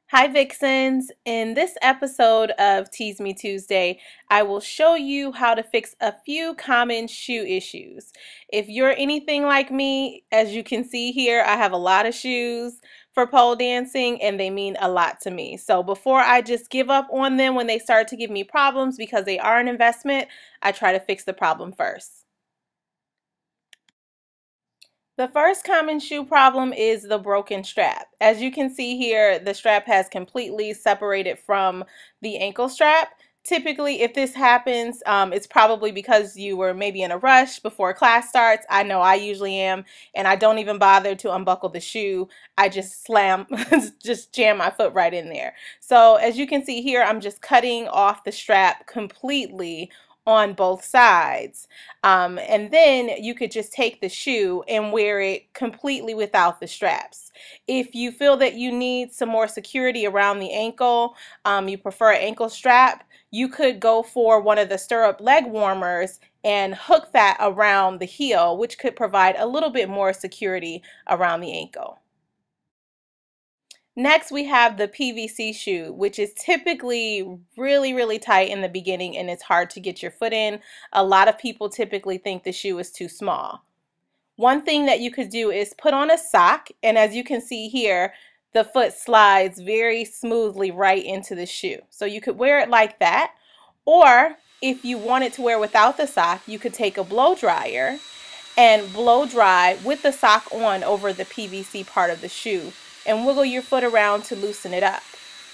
Hi Vixens! In this episode of Tease Me Tuesday, I will show you how to fix a few common shoe issues. If you're anything like me, as you can see here, I have a lot of shoes for pole dancing and they mean a lot to me. So before I just give up on them when they start to give me problems because they are an investment, I try to fix the problem first. The first common shoe problem is the broken strap. As you can see here, the strap has completely separated from the ankle strap. Typically, if this happens, it's probably because you were maybe in a rush before class starts. I know I usually am, and I don't even bother to unbuckle the shoe. I just just jam my foot right in there. So as you can see here, I'm just cutting off the strap completely on both sides. And then you could just take the shoe and wear it completely without the straps. If you feel that you need some more security around the ankle, you prefer an ankle strap, you could go for one of the stirrup leg warmers and hook that around the heel, which could provide a little bit more security around the ankle. Next, we have the PVC shoe, which is typically really tight in the beginning and it's hard to get your foot in. A lot of people typically think the shoe is too small. One thing that you could do is put on a sock, and as you can see here, the foot slides very smoothly right into the shoe. So you could wear it like that, or if you wanted to wear without the sock, you could take a blow dryer and blow dry with the sock on over the PVC part of the shoe and wiggle your foot around to loosen it up.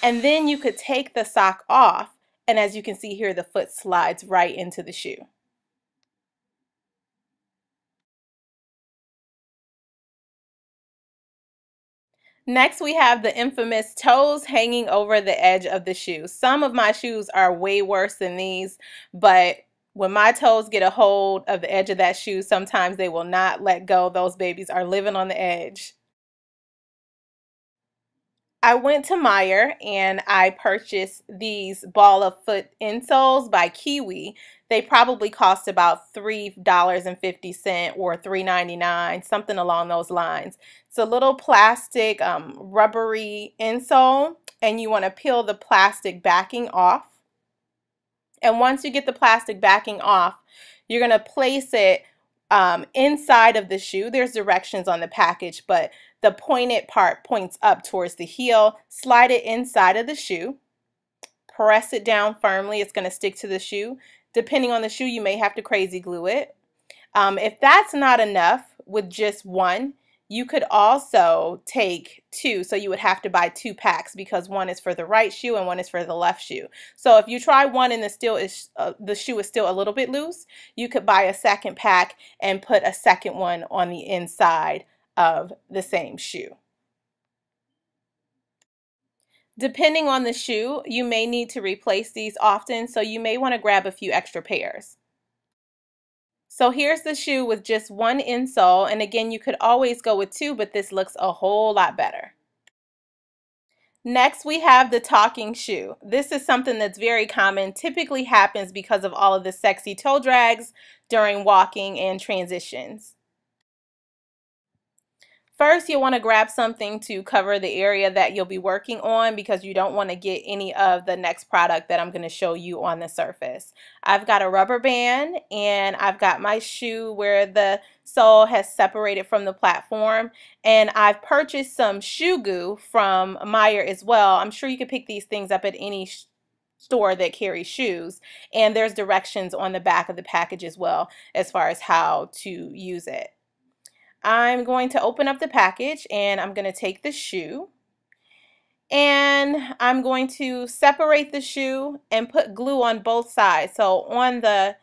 And then you could take the sock off, and as you can see here, the foot slides right into the shoe. Next, we have the infamous toes hanging over the edge of the shoe. Some of my shoes are way worse than these, but when my toes get a hold of the edge of that shoe, sometimes they will not let go. Those babies are living on the edge. I went to Meijer and I purchased these ball of foot insoles by Kiwi. They probably cost about $3.50 or $3.99, something along those lines. It's a little plastic rubbery insole, and you want to peel the plastic backing off. And once you get the plastic backing off, you're going to place it inside of the shoe. There's directions on the package, but the pointed part points up towards the heel. Slide it inside of the shoe. Press it down firmly. It's going to stick to the shoe. Depending on the shoe, you may have to crazy glue it. If that's not enough with just one, you could also take two. So you would have to buy two packs because one is for the right shoe and one is for the left shoe. So if you try one and the shoe is still a little bit loose, you could buy a second pack and put a second one on the inside of the same shoe. Depending on the shoe, you may need to replace these often, so you may want to grab a few extra pairs. So here's the shoe with just one insole, and again, you could always go with two, but this looks a whole lot better. Next, we have the talking shoe. This is something that's very common, typically happens because of all of the sexy toe drags during walking and transitions. First, you'll want to grab something to cover the area that you'll be working on because you don't want to get any of the next product that I'm going to show you on the surface. I've got a rubber band and I've got my shoe where the sole has separated from the platform, and I've purchased some shoe goo from Meijer as well. I'm sure you can pick these things up at any store that carries shoes, and there's directions on the back of the package as well as far as how to use it. I'm going to open up the package and I'm going to take the shoe and I'm going to separate the shoe and put glue on both sides. So on the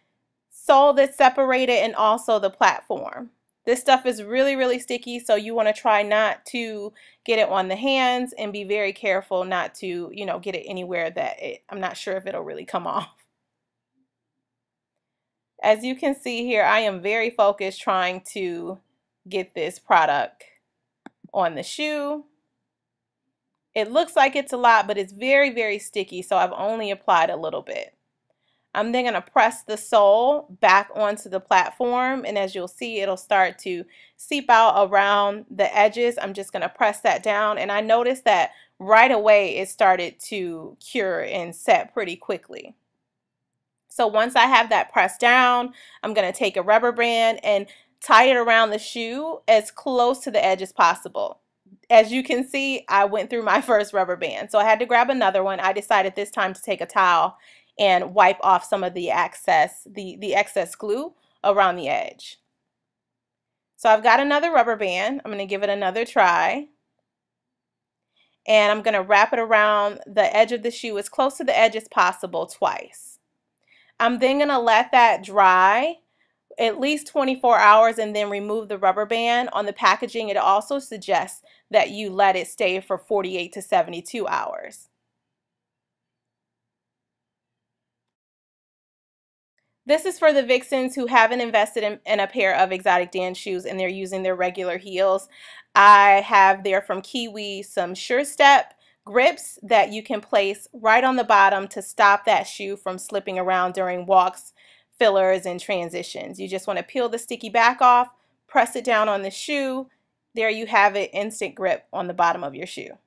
sole that's separated and also the platform. This stuff is really sticky, so you want to try not to get it on the hands and be very careful not to, get it anywhere that I'm not sure if it'll really come off. As you can see here, I am very focused trying to get this product on the shoe. It looks like it's a lot, but it's very sticky, so I've only applied a little bit. I'm then going to press the sole back onto the platform, and as you'll see, it'll start to seep out around the edges. I'm just going to press that down, and I noticed that right away it started to cure and set pretty quickly. So once I have that pressed down, I'm going to take a rubber band and tie it around the shoe as close to the edge as possible. As you can see, I went through my first rubber band, so I had to grab another one. I decided this time to take a towel and wipe off some of the excess glue around the edge. So I've got another rubber band. I'm going to give it another try. And I'm going to wrap it around the edge of the shoe as close to the edge as possible twice. I'm then going to let that dry at least 24 hours and then remove the rubber band. On the packaging, it also suggests that you let it stay for 48 to 72 hours. This is for the Vixens who haven't invested in a pair of exotic dance shoes and they're using their regular heels. I have there from Kiwi some Sure Step grips that you can place right on the bottom to stop that shoe from slipping around during walks, fillers, and transitions. You just want to peel the sticky back off, press it down on the shoe. There you have it, instant grip on the bottom of your shoe.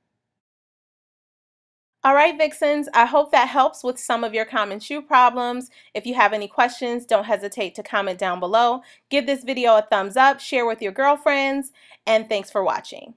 All right, Vixens, I hope that helps with some of your common shoe problems. If you have any questions, don't hesitate to comment down below. Give this video a thumbs up, share with your girlfriends, and thanks for watching.